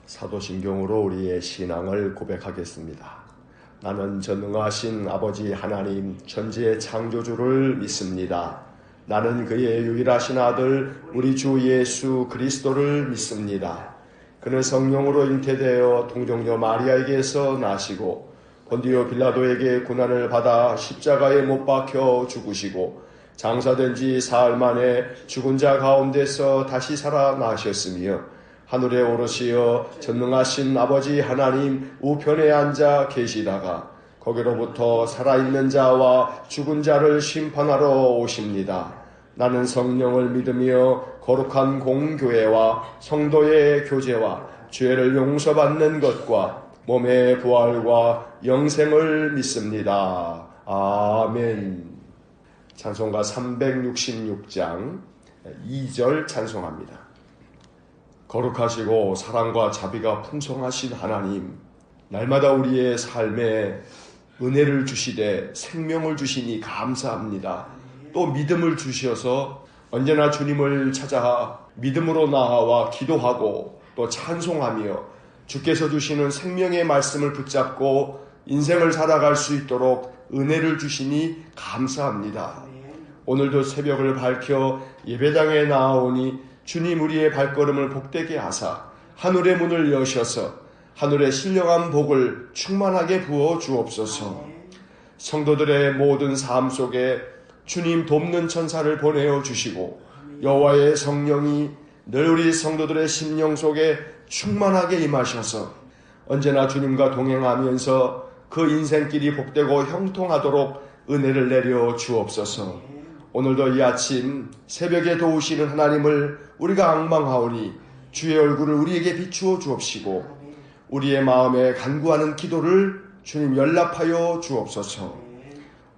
사도신경으로 우리의 신앙을 고백하겠습니다. 나는 전능하신 아버지 하나님 천지의 창조주를 믿습니다. 나는 그의 유일하신 아들 우리 주 예수 그리스도를 믿습니다. 그는 성령으로 잉태되어 동정녀 마리아에게서 나시고 본디오 빌라도에게 고난을 받아 십자가에 못 박혀 죽으시고 장사된 지 사흘 만에 죽은 자 가운데서 다시 살아나셨으며 하늘에 오르시어 전능하신 아버지 하나님 우편에 앉아 계시다가 거기로부터 살아있는 자와 죽은 자를 심판하러 오십니다. 나는 성령을 믿으며 거룩한 공교회와 성도의 교제와 죄를 용서받는 것과 몸의 부활과 영생을 믿습니다. 아멘. 찬송가 366장 2절 찬송합니다. 거룩하시고 사랑과 자비가 풍성하신 하나님, 날마다 우리의 삶에 은혜를 주시되 생명을 주시니 감사합니다. 또 믿음을 주셔서 언제나 주님을 찾아 믿음으로 나아와 기도하고 또 찬송하며 주께서 주시는 생명의 말씀을 붙잡고 인생을 살아갈 수 있도록 은혜를 주시니 감사합니다. 오늘도 새벽을 밝혀 예배당에 나아오니 주님 우리의 발걸음을 복되게 하사 하늘의 문을 여셔서 하늘의 신령한 복을 충만하게 부어 주옵소서. 성도들의 모든 삶 속에 주님 돕는 천사를 보내어 주시고 여호와의 성령이 늘 우리 성도들의 심령 속에 충만하게 임하셔서 언제나 주님과 동행하면서 그 인생길이 복되고 형통하도록 은혜를 내려 주옵소서. 오늘도 이 아침 새벽에 도우시는 하나님을 우리가 앙망하오니 주의 얼굴을 우리에게 비추어 주옵시고 우리의 마음에 간구하는 기도를 주님 연락하여 주옵소서.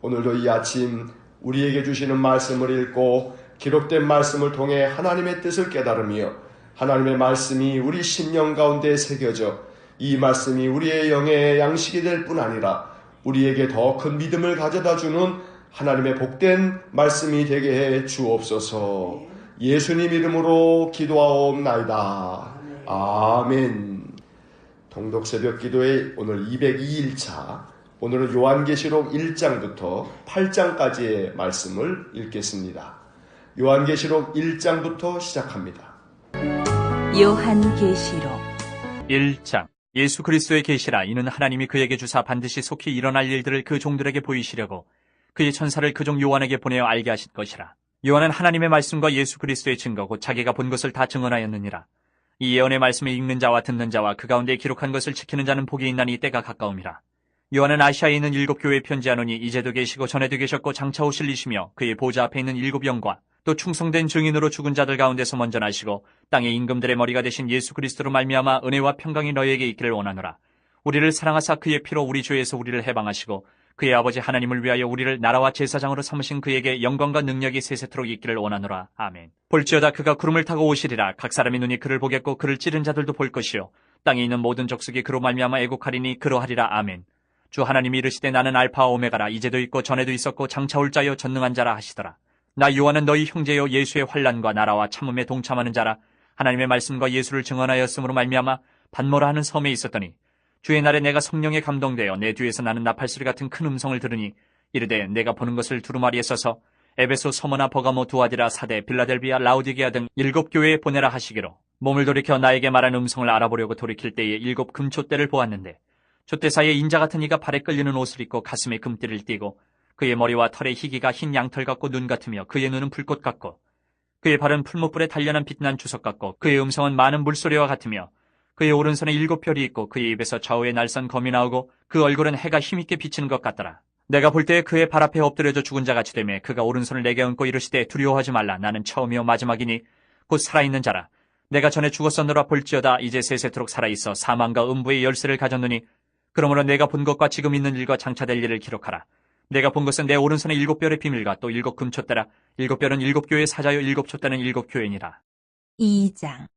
오늘도 이 아침 우리에게 주시는 말씀을 읽고 기록된 말씀을 통해 하나님의 뜻을 깨달으며 하나님의 말씀이 우리 심령 가운데 새겨져 이 말씀이 우리의 영의 양식이 될 뿐 아니라 우리에게 더 큰 믿음을 가져다주는 하나님의 복된 말씀이 되게 해 주옵소서. 예수님 이름으로 기도하옵나이다. 아멘. 동독 새벽 기도의 오늘 202일차, 오늘은 요한계시록 1장부터 8장까지의 말씀을 읽겠습니다. 요한계시록 1장부터 시작합니다. 요한계시록 1장. 예수 그리스도의 계시라. 이는 하나님이 그에게 주사 반드시 속히 일어날 일들을 그 종들에게 보이시려고 그의 천사를 그 종 요한에게 보내어 알게 하신 것이라. 요한은 하나님의 말씀과 예수 그리스도의 증거 곧 자기가 본 것을 다 증언하였느니라. 이 예언의 말씀을 읽는 자와 듣는 자와 그 가운데 기록한 것을 지키는 자는 복이 있나니 때가 가까움이라. 요한은 아시아에 있는 7교회에 편지하노니 이제도 계시고 전에도 계셨고 장차 오실 이시며 그의 보좌 앞에 있는 7 영과 또 충성된 증인으로 죽은 자들 가운데서 먼저 나시고 땅의 임금들의 머리가 되신 예수 그리스도로 말미암아 은혜와 평강이 너희에게 있기를 원하노라. 우리를 사랑하사 그의 피로 우리 죄에서 우리를 해방하시고 그의 아버지 하나님을 위하여 우리를 나라와 제사장으로 삼으신 그에게 영광과 능력이 세세토록 있기를 원하노라. 아멘. 볼지어다 그가 구름을 타고 오시리라. 각 사람의 눈이 그를 보겠고 그를 찌른 자들도 볼 것이요 땅에 있는 모든 족속이 그로 말미암아 애곡하리니 그러하리라. 아멘. 주 하나님이 이르시되 나는 알파와 오메가라. 이제도 있고 전에도 있었고 장차 올 자여 전능한 자라 하시더라. 나 요한은 너희 형제여 예수의 환난과 나라와 참음에 동참하는 자라. 하나님의 말씀과 예수를 증언하였으므로 말미암아 반모라 하는 섬에 있었더니 주의 날에 내가 성령에 감동되어 내 뒤에서 나는 나팔소리 같은 큰 음성을 들으니 이르되 내가 보는 것을 두루마리에 써서 에베소, 서머나, 버가모, 두아디라, 사데, 빌라델비아, 라우디게아 등 7 교회에 보내라 하시기로 몸을 돌이켜 나에게 말한 음성을 알아보려고 돌이킬 때에 7 금촛대를 보았는데 촛대 사이에 인자 같은 이가 발에 끌리는 옷을 입고 가슴에 금띠를 띠고 그의 머리와 털의 희기가 흰 양털 같고 눈 같으며 그의 눈은 불꽃 같고 그의 발은 풀무불에 단련한 빛난 주석 같고 그의 음성은 많은 물소리와 같으며 그의 오른손에 7 별이 있고 그의 입에서 좌우에 날선 검이 나오고 그 얼굴은 해가 힘있게 비치는 것 같더라. 내가 볼 때 그의 발 앞에 엎드려져 죽은 자같이 되매 그가 오른손을 내게 얹고 이르시되 두려워하지 말라. 나는 처음이요 마지막이니 곧 살아있는 자라. 내가 전에 죽었었노라. 볼지어다 이제 세세토록 살아있어 사망과 음부의 열쇠를 가졌노니 그러므로 내가 본 것과 지금 있는 일과 장차 될 일을 기록하라. 내가 본 것은 내 오른손에 7 별의 비밀과 또 7 금촛대라. 7 별은 7 교회의 사자요 7 촛대는 7 교회니라. 2장.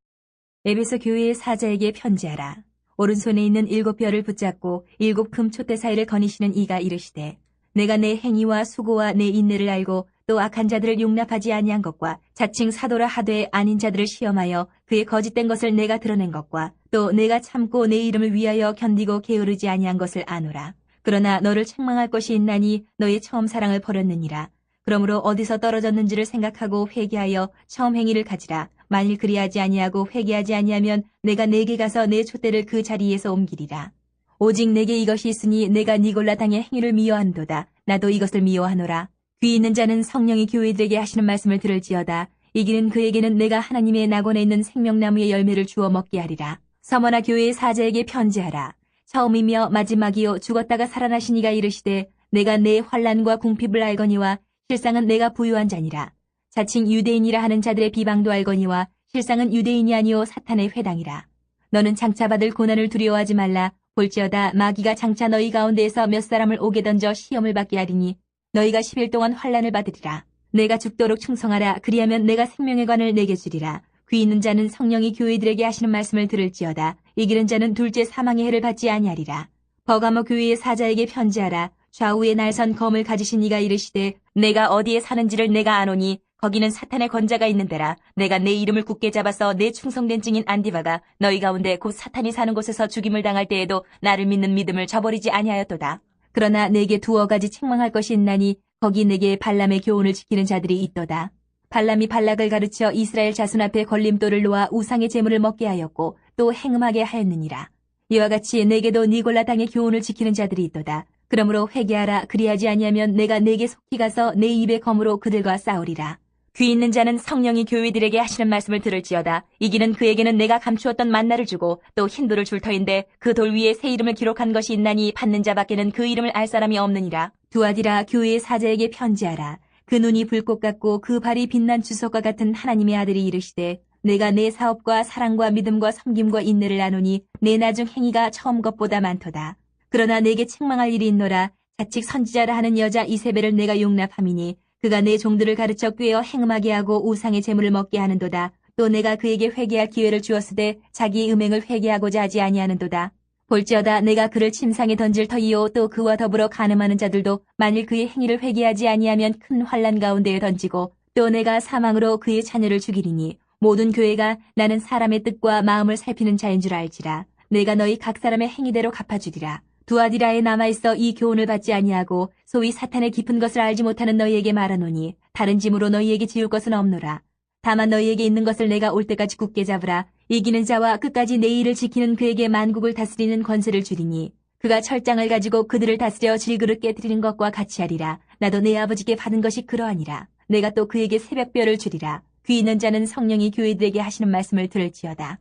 에베소 교회의 사자에게 편지하라. 오른손에 있는 7 별을 붙잡고 7 금촛대 사이를 거니시는 이가 이르시되 내가 내 행위와 수고와 내 인내를 알고 또 악한 자들을 용납하지 아니한 것과 자칭 사도라 하되 아닌 자들을 시험하여 그의 거짓된 것을 내가 드러낸 것과 또 내가 참고 내 이름을 위하여 견디고 게으르지 아니한 것을 아노라. 그러나 너를 책망할 것이 있나니 너의 처음 사랑을 버렸느니라. 그러므로 어디서 떨어졌는지를 생각하고 회개하여 처음 행위를 가지라. 만일 그리하지 아니하고 회개하지 아니하면 내가 내게 가서 내 촛대를 그 자리에서 옮기리라. 오직 내게 이것이 있으니 내가 니골라 당의 행위를 미워한도다. 나도 이것을 미워하노라. 귀 있는 자는 성령이 교회들에게 하시는 말씀을 들을지어다. 이기는 그에게는 내가 하나님의 낙원에 있는 생명나무의 열매를 주어 먹게 하리라. 서머나 교회의 사자에게 편지하라. 처음이며 마지막이요 죽었다가 살아나신 이가 이르시되 내가 내 환난과 궁핍을 알거니와 실상은 내가 부유한 자니라. 자칭 유대인이라 하는 자들의 비방도 알거니와 실상은 유대인이 아니요 사탄의 회당이라. 너는 장차 받을 고난을 두려워하지 말라. 볼지어다 마귀가 장차 너희 가운데에서 몇 사람을 옥에 던져 시험을 받게 하리니 너희가 10일 동안 환난을 받으리라. 내가 죽도록 충성하라. 그리하면 내가 생명의 관을 내게 주리라. 귀 있는 자는 성령이 교회들에게 하시는 말씀을 들을지어다. 이기는 자는 둘째 사망의 해를 받지 아니하리라. 버가모 교회의 사자에게 편지하라. 좌우에 날선 검을 가지신 이가 이르시되 내가 어디에 사는지를 내가 아노니 거기는 사탄의 권자가 있는 데라. 내가 내 이름을 굳게 잡아서 내 충성된 증인 안디바가 너희 가운데 곧 사탄이 사는 곳에서 죽임을 당할 때에도 나를 믿는 믿음을 저버리지 아니하였도다. 그러나 내게 두어 가지 책망할 것이 있나니 거기 내게 발람의 교훈을 지키는 자들이 있도다. 발람이 발락을 가르쳐 이스라엘 자손 앞에 걸림돌을 놓아 우상의 제물을 먹게 하였고 또 행음하게 하였느니라. 이와 같이 내게도 니골라 당의 교훈을 지키는 자들이 있도다. 그러므로 회개하라. 그리하지 아니하면 내가 내게 속히 가서 내 입의 검으로 그들과 싸우리라. 귀 있는 자는 성령이 교회들에게 하시는 말씀을 들을지어다. 이기는 그에게는 내가 감추었던 만나를 주고 또 흰 돌을 줄 터인데 그 돌 위에 새 이름을 기록한 것이 있나니 받는 자밖에는 그 이름을 알 사람이 없느니라. 두아디라 교회의 사자에게 편지하라. 그 눈이 불꽃 같고 그 발이 빛난 주석과 같은 하나님의 아들이 이르시되 내가 내 사업과 사랑과 믿음과 섬김과 인내를 나누니 내 나중 행위가 처음 것보다 많도다. 그러나 내게 책망할 일이 있노라. 자칫 선지자라 하는 여자 이세벨을 내가 용납함이니 그가 내 종들을 가르쳐 꾀어 행음하게 하고 우상의 재물을 먹게 하는도다. 또 내가 그에게 회개할 기회를 주었으되 자기의 음행을 회개하고자 하지 아니하는도다. 볼지어다 내가 그를 침상에 던질 터이요 또 그와 더불어 간음하는 자들도 만일 그의 행위를 회개하지 아니하면 큰 환난 가운데에 던지고 또 내가 사망으로 그의 자녀를 죽이리니 모든 교회가 나는 사람의 뜻과 마음을 살피는 자인 줄 알지라. 내가 너희 각 사람의 행위대로 갚아주리라. 두아디라에 남아있어 이 교훈을 받지 아니하고 소위 사탄의 깊은 것을 알지 못하는 너희에게 말하노니 다른 짐으로 너희에게 지울 것은 없노라. 다만 너희에게 있는 것을 내가 올 때까지 굳게 잡으라. 이기는 자와 끝까지 내 일을 지키는 그에게 만국을 다스리는 권세를 주리니 그가 철장을 가지고 그들을 다스려 질그릇 깨뜨리는 것과 같이 하리라. 나도 내 아버지께 받은 것이 그러하니라. 내가 또 그에게 새벽별을 주리라. 귀 있는 자는 성령이 교회들에게 하시는 말씀을 들을지어다.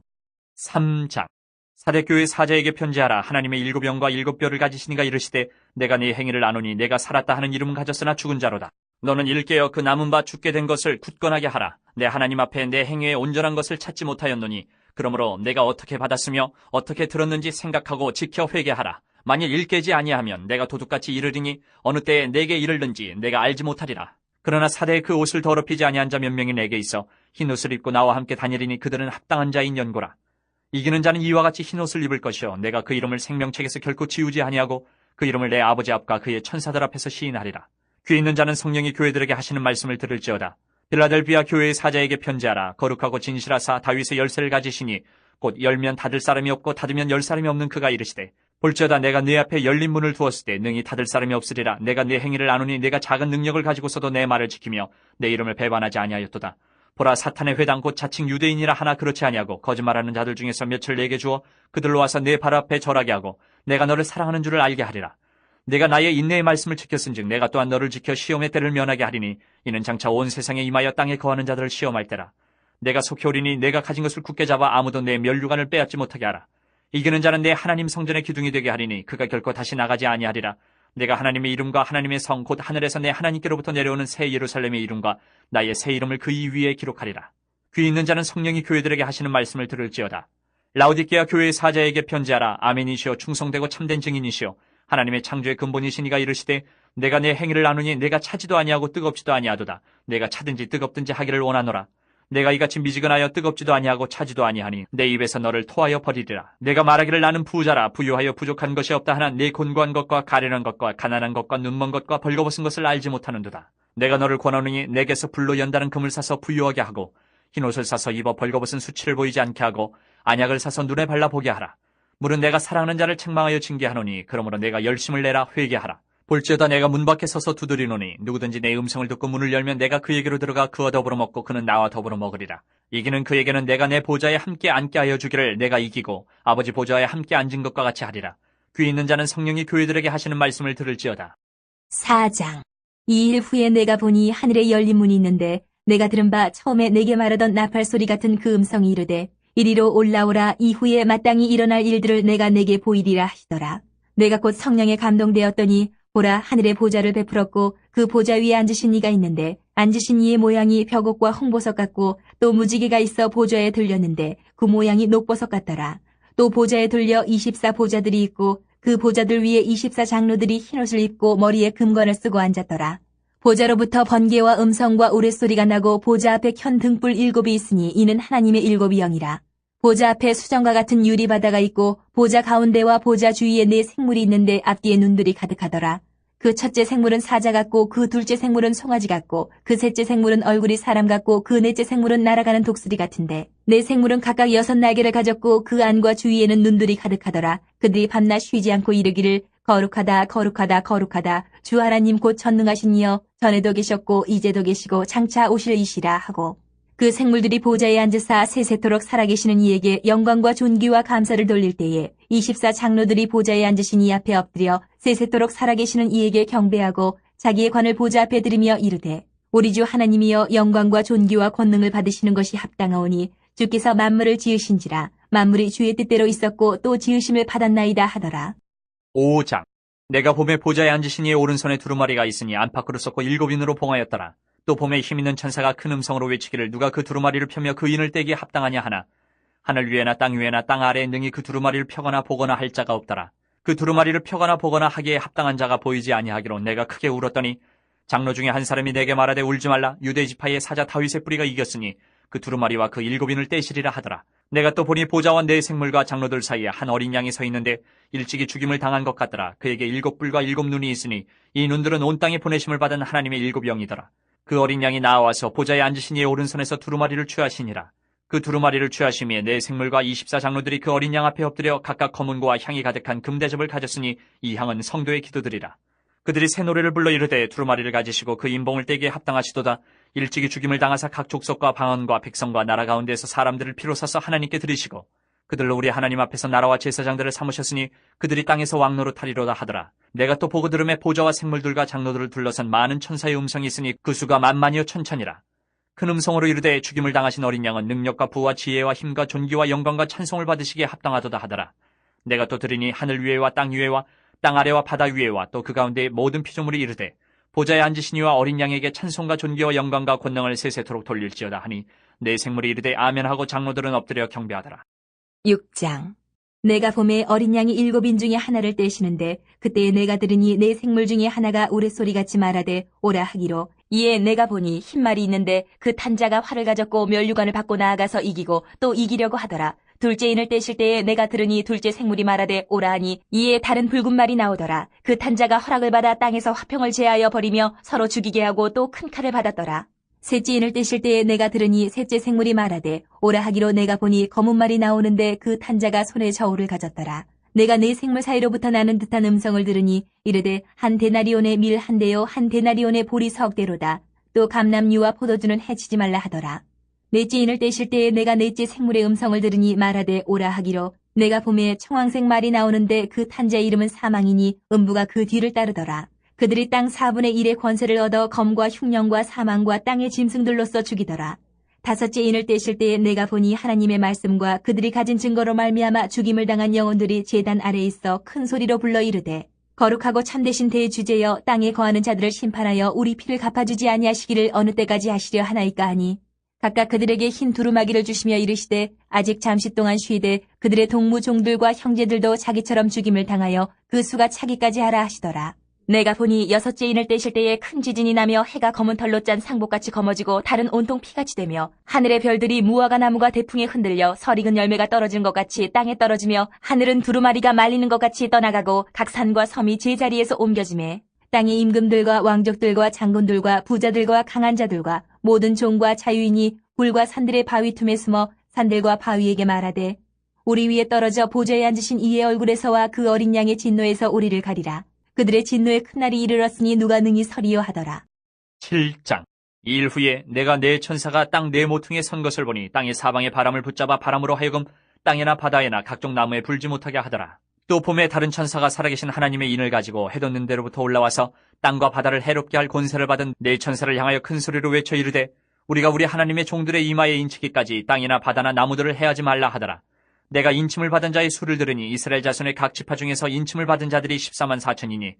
3장 사대교회 사자에게 편지하라. 하나님의 7영과 7뼈를 가지신 이가 이르시되 내가 네 행위를 아노니 내가 살았다 하는 이름은 가졌으나 죽은 자로다. 너는 일깨어 그 남은 바 죽게 된 것을 굳건하게 하라. 내 하나님 앞에 내 행위에 온전한 것을 찾지 못하였노니 그러므로 내가 어떻게 받았으며 어떻게 들었는지 생각하고 지켜 회개하라. 만일 일깨지 아니하면 내가 도둑같이 이르리니 어느 때에 내게 이르는지 내가 알지 못하리라. 그러나 사대의 그 옷을 더럽히지 아니한 자 몇 명이 내게 있어 흰 옷을 입고 나와 함께 다니리니 그들은 합당한 자인 연고라. 이기는 자는 이와 같이 흰 옷을 입을 것이요 내가 그 이름을 생명책에서 결코 지우지 아니하고 그 이름을 내 아버지 앞과 그의 천사들 앞에서 시인하리라. 귀 있는 자는 성령이 교회들에게 하시는 말씀을 들을지어다. 빌라델비아 교회의 사자에게 편지하라. 거룩하고 진실하사 다윗의 열쇠를 가지시니 곧 열면 닫을 사람이 없고 닫으면 열 사람이 없는 그가 이르시되 볼지어다 내가 네 앞에 열린 문을 두었을 때 능히 닫을 사람이 없으리라. 내가 네 행위를 아노니 내가 작은 능력을 가지고서도 내 말을 지키며 내 이름을 배반하지 아니하였도다. 보라 사탄의 회당 곧 자칭 유대인이라 하나 그렇지 아니하고 거짓말하는 자들 중에서 몇을 내게 주어 그들로 와서 내 발 앞에 절하게 하고 내가 너를 사랑하는 줄을 알게 하리라. 내가 나의 인내의 말씀을 지켰은즉 내가 또한 너를 지켜 시험의 때를 면하게 하리니 이는 장차 온 세상에 임하여 땅에 거하는 자들을 시험할 때라. 내가 속히 오리니 내가 가진 것을 굳게 잡아 아무도 내 면류관을 빼앗지 못하게 하라. 이기는 자는 내 하나님 성전의 기둥이 되게 하리니 그가 결코 다시 나가지 아니하리라. 내가 하나님의 이름과 하나님의 성 곧 하늘에서 내 하나님께로부터 내려오는 새 예루살렘의 이름과 나의 새 이름을 그 이 위에 기록하리라. 귀 있는 자는 성령이 교회들에게 하시는 말씀을 들을지어다. 라오디게아 교회의 사자에게 편지하라. 아멘이시오 충성되고 참된 증인이시오 하나님의 창조의 근본이신 이가 이르시되 내가 내 행위를 아노니 내가 차지도 아니하고 뜨겁지도 아니하도다. 내가 차든지 뜨겁든지 하기를 원하노라. 내가 이같이 미지근하여 뜨겁지도 아니하고 차지도 아니하니 내 입에서 너를 토하여 버리리라. 내가 말하기를 나는 부자라 부유하여 부족한 것이 없다 하나 내 곤고한 것과 가련한 것과 가난한 것과 눈먼 것과 벌거벗은 것을 알지 못하는도다. 내가 너를 권하노니 내게서 불로 연다는 금을 사서 부유하게 하고 흰옷을 사서 입어 벌거벗은 수치를 보이지 않게 하고 안약을 사서 눈에 발라보게 하라. 물은 내가 사랑하는 자를 책망하여 징계하노니 그러므로 내가 열심을 내라 회개하라. 볼지어다 내가 문 밖에 서서 두드리노니 누구든지 내 음성을 듣고 문을 열면 내가 그에게로 들어가 그와 더불어 먹고 그는 나와 더불어 먹으리라. 이기는 그에게는 내가 내 보좌에 함께 앉게 하여 주기를 내가 이기고 아버지 보좌에 함께 앉은 것과 같이 하리라. 귀 있는 자는 성령이 교회들에게 하시는 말씀을 들을지어다. 4장. 이 일 후에 내가 보니 하늘에 열린 문이 있는데 내가 들은 바 처음에 내게 말하던 나팔 소리 같은 그 음성이 이르되 이리로 올라오라. 이후에 마땅히 일어날 일들을 내가 내게 보이리라 하시더라. 내가 곧 성령에 감동되었더니 보라, 하늘에 보좌를 베풀었고 그 보좌 위에 앉으신 이가 있는데 앉으신 이의 모양이 벽옥과 홍보석 같고 또 무지개가 있어 보좌에 들렸는데 그 모양이 녹보석 같더라. 또 보좌에 들려 24보좌들이 있고 그 보좌들 위에 24장로들이 흰옷을 입고 머리에 금관을 쓰고 앉았더라. 보좌로부터 번개와 음성과 우레소리가 나고 보좌 앞에 켠 등불 7이 있으니 이는 하나님의 7 영이라. 보좌 앞에 수정과 같은 유리바다가 있고 보좌 가운데와 보좌 주위에 4 생물이 있는데 앞뒤에 눈들이 가득하더라. 그 첫째 생물은 사자 같고 그 둘째 생물은 송아지 같고 그 셋째 생물은 얼굴이 사람 같고 그 넷째 생물은 날아가는 독수리 같은데 4 생물은 각각 6 날개를 가졌고 그 안과 주위에는 눈들이 가득하더라. 그들이 밤낮 쉬지 않고 이르기를 거룩하다 거룩하다 거룩하다 주 하나님 곧 전능하신 이여 전에도 계셨고 이제도 계시고 장차 오실 이시라 하고 그 생물들이 보좌에 앉으사 세세토록 살아계시는 이에게 영광과 존귀와 감사를 돌릴 때에 24장로들이 보좌에 앉으신 이 앞에 엎드려 세세토록 살아계시는 이에게 경배하고 자기의 관을 보좌 앞에 들이며 이르되 우리 주 하나님이여 영광과 존귀와 권능을 받으시는 것이 합당하오니 주께서 만물을 지으신지라 만물이 주의 뜻대로 있었고 또 지으심을 받았나이다 하더라. 5장. 내가 봄에 보좌에 앉으신 이의 오른손에 두루마리가 있으니 안팎으로 썩고 7인으로 봉하였더라. 또 봄에 힘있는 천사가 큰 음성으로 외치기를 누가 그 두루마리를 펴며 그 인을 떼기에 합당하냐 하나 하늘 위에나 땅 위에나 땅 아래에 능히 그 두루마리를 펴거나 보거나 할 자가 없더라. 그 두루마리를 펴거나 보거나 하기에 합당한 자가 보이지 아니하기로 내가 크게 울었더니 장로 중에 한 사람이 내게 말하되 울지 말라. 유대 지파의 사자 다윗의 뿌리가 이겼으니 그 두루마리와 그 7인을 떼시리라 하더라. 내가 또 보니 보좌와 4 생물과 장로들 사이에 한 어린 양이 서 있는데 일찍이 죽임을 당한 것 같더라. 그에게 7뿔과 7눈이 있으니 이 눈들은 온 땅에 보내심을 받은 하나님의 7 영이더라. 그 어린 양이 나와서 보좌에 앉으신 이의 오른손에서 두루마리를 취하시니라. 그 두루마리를 취하심에 4 생물과 24장로들이 그 어린 양 앞에 엎드려 각각 검은고와 향이 가득한 금대접을 가졌으니 이 향은 성도의 기도들이라. 그들이 새 노래를 불러 이르되 두루마리를 가지시고 그 인봉을 떼기에 합당하시도다. 일찍이 죽임을 당하사 각 족속과 방언과 백성과 나라 가운데서 사람들을 피로 사서 하나님께 드리시고 그들로 우리 하나님 앞에서 나라와 제사장들을 삼으셨으니 그들이 땅에서 왕노릇하리로다 하더라. 내가 또 보고 들음에 보좌와 생물들과 장로들을 둘러선 많은 천사의 음성이 있으니 그 수가 만만이요 천천이라. 큰 음성으로 이르되 죽임을 당하신 어린 양은 능력과 부와 지혜와 힘과 존귀와 영광과 찬송을 받으시기에 합당하도다 하더라. 내가 또 들으니 하늘 위에와 땅 위에와 땅 아래와 바다 위에와 또 그 가운데의 모든 피조물이 이르되 보좌에 앉으신 이와 어린 양에게 찬송과 존귀와 영광과 권능을 세세토록 돌릴지어다 하니 4 생물이 이르되 아멘하고 장로들은 엎드려 경배하더라. 6장. 내가 봄에 어린 양이 7인 중에 하나를 떼시는데 그때에 내가 들으니 4 생물 중에 하나가 우레소리같이 말하되 오라 하기로 이에 내가 보니 흰 말이 있는데 그 탄자가 활을 가졌고 면류관을 받고 나아가서 이기고 또 이기려고 하더라. 둘째 인을 떼실 때에 내가 들으니 둘째 생물이 말하되 오라 하니 이에 다른 붉은 말이 나오더라. 그 탄자가 허락을 받아 땅에서 화평을 제하여 버리며 서로 죽이게 하고 또 큰 칼을 받았더라. 셋째 인을 떼실 때에 내가 들으니 셋째 생물이 말하되 오라 하기로 내가 보니 검은 말이 나오는데 그 탄자가 손에 저울을 가졌더라. 내가 4 생물 사이로부터 나는 듯한 음성을 들으니 이르되 한 데나리온의 밀 한 대요 한 데나리온의 보리 석 대로다. 또 감람류와 포도주는 해치지 말라 하더라. 넷째 인을 떼실 때에 내가 넷째 생물의 음성을 들으니 말하되 오라 하기로 내가 봄에 청황색 말이 나오는데 그 탄자의 이름은 사망이니 음부가 그 뒤를 따르더라. 그들이 땅 4분의 1의 권세를 얻어 검과 흉령과 사망과 땅의 짐승들로서 죽이더라. 5째 인을 떼실 때에 내가 보니 하나님의 말씀과 그들이 가진 증거로 말미암아 죽임을 당한 영혼들이 제단 아래에 있어 큰 소리로 불러 이르되 거룩하고 참되신 대주제여 땅에 거하는 자들을 심판하여 우리 피를 갚아주지 아니하시기를 어느 때까지 하시려 하나이까 하니 각각 그들에게 흰 두루마기를 주시며 이르시되 아직 잠시 동안 쉬되 그들의 동무 종들과 형제들도 자기처럼 죽임을 당하여 그 수가 차기까지 하라 하시더라. 내가 보니 6째 인을 떼실 때에 큰 지진이 나며 해가 검은 털로 짠 상복같이 검어지고 달은 온통 피같이 되며 하늘의 별들이 무화과 나무가 대풍에 흔들려 설익은 열매가 떨어진 것 같이 땅에 떨어지며 하늘은 두루마리가 말리는 것 같이 떠나가고 각 산과 섬이 제자리에서 옮겨지매 땅의 임금들과 왕족들과 장군들과 부자들과 강한 자들과 모든 종과 자유인이 굴과 산들의 바위 틈에 숨어 산들과 바위에게 말하되 우리 위에 떨어져 보좌에 앉으신 이의 얼굴에서와 그 어린 양의 진노에서 우리를 가리라. 그들의 진노의 큰 날이 이르렀으니 누가 능히 서리요 하더라. 7장. 이 일 후에 내가 네 천사가 땅 네 모퉁이에 선 것을 보니 땅의 사방에 바람을 붙잡아 바람으로 하여금 땅에나 바다에나 각종 나무에 불지 못하게 하더라. 또 봄에 다른 천사가 살아계신 하나님의 인을 가지고 해돋는 데로부터 올라와서 땅과 바다를 해롭게 할 권세를 받은 네 천사를 향하여 큰 소리로 외쳐 이르되 우리가 우리 하나님의 종들의 이마에 인치기까지 땅이나 바다나 나무들을 해하지 말라 하더라. 내가 인침을 받은 자의 수를 들으니 이스라엘 자손의 각 지파 중에서 인침을 받은 자들이 14만 4천이니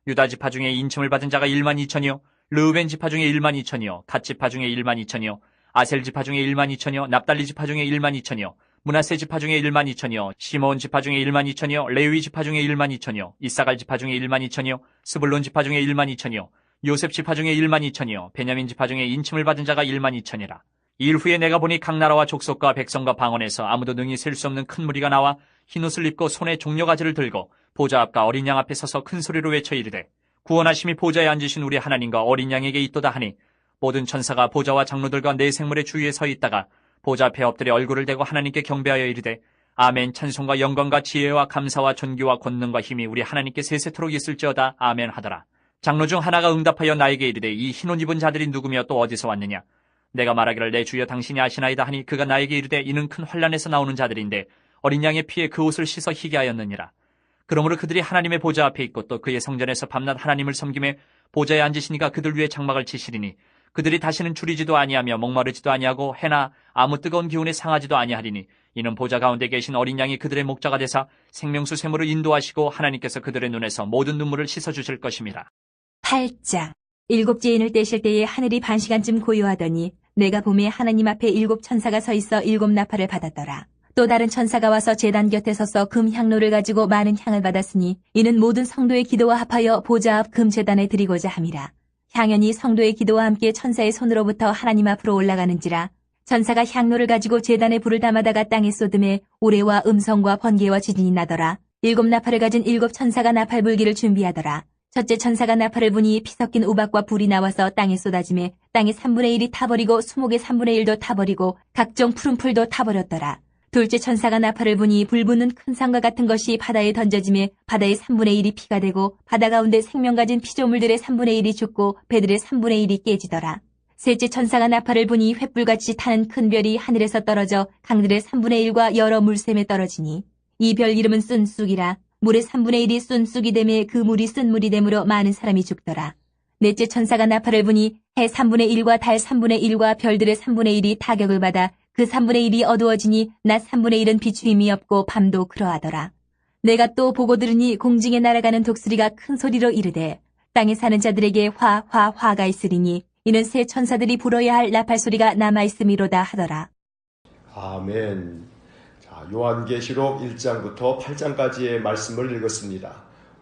유다 지파 중에 인침을 받은 자가 1만 2천이요 르우벤 지파 중에 1만 2천이요 갓 지파 중에 1만 2천이요 아셀 지파 중에 1만 2천이요 납달리 지파 중에 1만 2천이요 므낫세 지파 중에 1만 2천이요 시므온 지파 중에 1만 2천이요 레위 지파 중에 1만 2천이요 이사갈 지파 중에 1만 2천이요 스불론 지파 중에 1만 2천이요 요셉 지파 중에 1만 2천이요 베냐민 지파 중에 인침을 받은 자가 1만 2천이라. 이 일 후에 내가 보니 각 나라와 족속과 백성과 방언에서 아무도 능히 셀 수 없는 큰 무리가 나와 흰옷을 입고 손에 종려가지를 들고 보좌 앞과 어린 양 앞에 서서 큰 소리로 외쳐 이르되 구원하심이 보좌에 앉으신 우리 하나님과 어린 양에게 있도다 하니 모든 천사가 보좌와 장로들과 네 생물의 주위에 서 있다가 보좌 앞에 엎드려 얼굴을 대고 하나님께 경배하여 이르되 아멘. 찬송과 영광과 지혜와 감사와 존귀와 권능과 힘이 우리 하나님께 세세토록 있을지어다. 아멘 하더라. 장로 중 하나가 응답하여 나에게 이르되 이 흰옷 입은 자들이 누구며 또 어디서 왔느냐. 내가 말하기를 내 주여 당신이 아시나이다 하니 그가 나에게 이르되 이는 큰 환란에서 나오는 자들인데 어린 양의 피에 그 옷을 씻어 희게 하였느니라. 그러므로 그들이 하나님의 보좌 앞에 있고 또 그의 성전에서 밤낮 하나님을 섬김에 보좌에 앉으시니까 그들 위에 장막을 치시리니 그들이 다시는 줄이지도 아니하며 목마르지도 아니하고 해나 아무 뜨거운 기운에 상하지도 아니하리니 이는 보좌 가운데 계신 어린 양이 그들의 목자가 되사 생명수 샘으로 인도하시고 하나님께서 그들의 눈에서 모든 눈물을 씻어주실 것임이라. 8장. 일곱째 인을 떼실 때에 하늘이 반시간쯤 고요하더니 내가 봄에 하나님 앞에 일곱 천사가 서 있어 일곱 나팔을 받았더라. 또 다른 천사가 와서 제단 곁에 서서 금 향로를 가지고 많은 향을 받았으니 이는 모든 성도의 기도와 합하여 보좌 앞 금 제단에 드리고자 함이라. 향연이 성도의 기도와 함께 천사의 손으로부터 하나님 앞으로 올라가는지라. 천사가 향로를 가지고 제단에 불을 담아다가 땅에 쏟음에 우레와 음성과 번개와 지진이 나더라. 일곱 나팔을 가진 일곱 천사가 나팔 불기를 준비하더라. 첫째 천사가 나팔을 부니 피 섞인 우박과 불이 나와서 땅에 쏟아지매 땅의 3분의 1이 타버리고 수목의 3분의 1도 타버리고 각종 푸른 풀도 타버렸더라. 둘째 천사가 나팔을 부니 불 붙는 큰 산과 같은 것이 바다에 던져지매 바다의 3분의 1이 피가 되고 바다 가운데 생명 가진 피조물들의 3분의 1이 죽고 배들의 3분의 1이 깨지더라. 셋째 천사가 나팔을 부니 횃불같이 타는 큰 별이 하늘에서 떨어져 강들의 3분의 1과 여러 물샘에 떨어지니 이 별 이름은 쏜쑥이라. 물의 3분의 1이 쏜쑥이 되매 그 물이 쓴 물이 되므로 많은 사람이 죽더라. 넷째 천사가 나팔을 부니 해 3분의 1과 달 3분의 1과 별들의 3분의 1이 타격을 받아 그 3분의 1이 어두워지니 낮 3분의 1은 비추임이 없고 밤도 그러하더라. 내가 또 보고 들으니 공중에 날아가는 독수리가 큰 소리로 이르되 땅에 사는 자들에게 화가 있으리니 이는 새 천사들이 불어야 할 나팔 소리가 남아있음이로다 하더라. 아멘. 요한계시록 1장부터 8장까지의 말씀을 읽었습니다.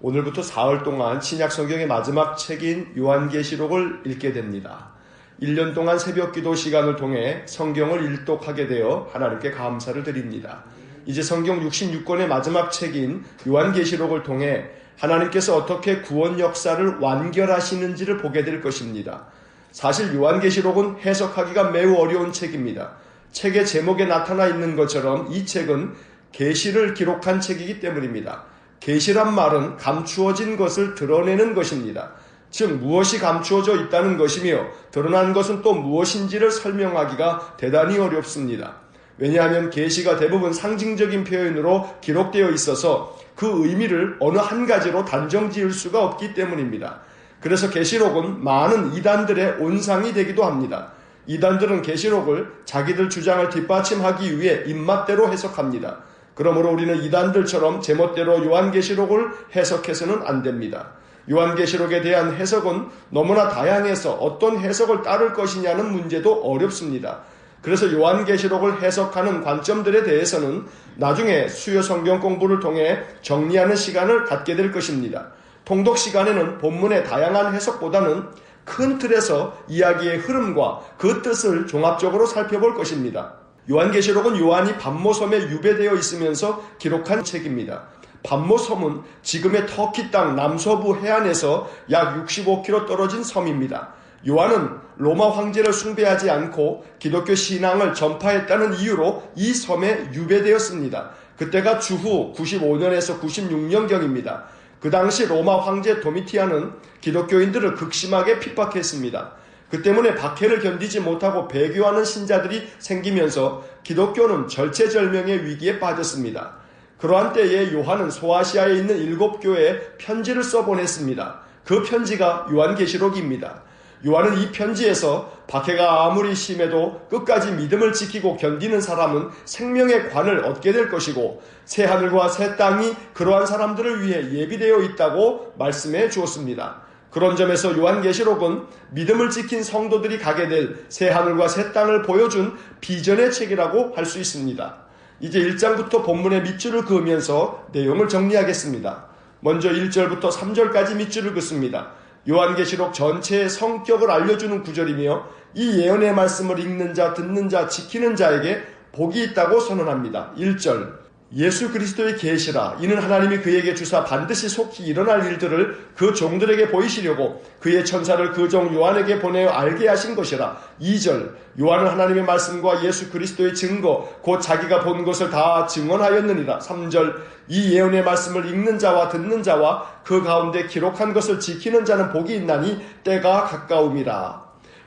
오늘부터 사흘 동안 신약 성경의 마지막 책인 요한계시록을 읽게 됩니다. 1년 동안 새벽 기도 시간을 통해 성경을 일독하게 되어 하나님께 감사를 드립니다. 이제 성경 66권의 마지막 책인 요한계시록을 통해 하나님께서 어떻게 구원 역사를 완결하시는지를 보게 될 것입니다. 사실 요한계시록은 해석하기가 매우 어려운 책입니다. 책의 제목에 나타나 있는 것처럼 이 책은 계시를 기록한 책이기 때문입니다. 계시란 말은 감추어진 것을 드러내는 것입니다. 즉 무엇이 감추어져 있다는 것이며 드러난 것은 또 무엇인지를 설명하기가 대단히 어렵습니다. 왜냐하면 계시가 대부분 상징적인 표현으로 기록되어 있어서 그 의미를 어느 한 가지로 단정 지을 수가 없기 때문입니다. 그래서 계시록은 많은 이단들의 온상이 되기도 합니다. 이단들은 계시록을 자기들 주장을 뒷받침하기 위해 입맛대로 해석합니다. 그러므로 우리는 이단들처럼 제멋대로 요한계시록을 해석해서는 안 됩니다. 요한계시록에 대한 해석은 너무나 다양해서 어떤 해석을 따를 것이냐는 문제도 어렵습니다. 그래서 요한계시록을 해석하는 관점들에 대해서는 나중에 수요 성경 공부를 통해 정리하는 시간을 갖게 될 것입니다. 통독 시간에는 본문의 다양한 해석보다는 큰 틀에서 이야기의 흐름과 그 뜻을 종합적으로 살펴볼 것입니다. 요한계시록은 요한이 밤모섬에 유배되어 있으면서 기록한 책입니다. 반모섬은 지금의 터키 땅 남서부 해안에서 약 65km 떨어진 섬입니다. 요한은 로마 황제를 숭배하지 않고 기독교 신앙을 전파했다는 이유로 이 섬에 유배되었습니다. 그때가 주후 95년에서 96년경입니다. 그 당시 로마 황제 도미티안은 기독교인들을 극심하게 핍박했습니다. 그 때문에 박해를 견디지 못하고 배교하는 신자들이 생기면서 기독교는 절체절명의 위기에 빠졌습니다. 그러한 때에 요한은 소아시아에 있는 7교회에 편지를 써보냈습니다. 그 편지가 요한계시록입니다. 요한은 이 편지에서 박해가 아무리 심해도 끝까지 믿음을 지키고 견디는 사람은 생명의 관을 얻게 될 것이고 새 하늘과 새 땅이 그러한 사람들을 위해 예비되어 있다고 말씀해 주었습니다. 그런 점에서 요한계시록은 믿음을 지킨 성도들이 가게 될 새 하늘과 새 땅을 보여준 비전의 책이라고 할 수 있습니다. 이제 1장부터 본문의 밑줄을 그으면서 내용을 정리하겠습니다. 먼저 1절부터 3절까지 밑줄을 긋습니다. 요한계시록 전체의 성격을 알려주는 구절이며 이 예언의 말씀을 읽는 자, 듣는 자, 지키는 자에게 복이 있다고 선언합니다. 1절 예수 그리스도의 계시라 이는 하나님이 그에게 주사 반드시 속히 일어날 일들을 그 종들에게 보이시려고 그의 천사를 그 종 요한에게 보내어 알게 하신 것이라. 2절 요한은 하나님의 말씀과 예수 그리스도의 증거 곧 자기가 본 것을 다 증언하였느니라. 3절 이 예언의 말씀을 읽는 자와 듣는 자와 그 가운데 기록한 것을 지키는 자는 복이 있나니 때가 가까움이라.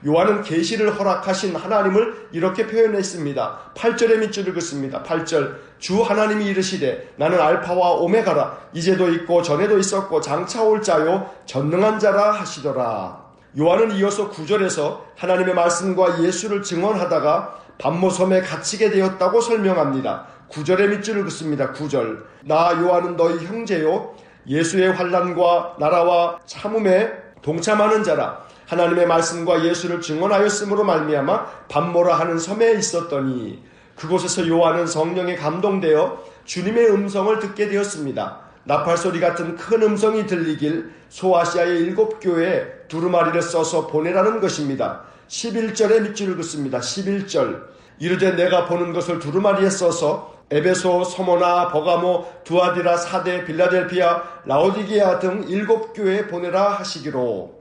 요한은 계시를 허락하신 하나님을 이렇게 표현했습니다. 8절의 밑줄을 긋습니다. 8절 주 하나님이 이르시되 나는 알파와 오메가라 이제도 있고 전에도 있었고 장차 올 자요 전능한 자라 하시더라. 요한은 이어서 9절에서 하나님의 말씀과 예수를 증언하다가 반모섬에 갇히게 되었다고 설명합니다. 9절의 밑줄을 긋습니다. 9절 나 요한은 너희 형제요 예수의 환난과 나라와 참음에 동참하는 자라. 하나님의 말씀과 예수를 증언하였으므로 말미암아 반모라 하는 섬에 있었더니 그곳에서 요한은 성령에 감동되어 주님의 음성을 듣게 되었습니다. 나팔소리 같은 큰 음성이 들리길 소아시아의 7교회에 두루마리를 써서 보내라는 것입니다. 11절의 밑줄을 긋습니다. 11절 이르되 내가 보는 것을 두루마리에 써서 에베소, 서모나, 버가모, 두아디라, 사데, 빌라델피아, 라오디게아 등 7교회에 보내라 하시기로.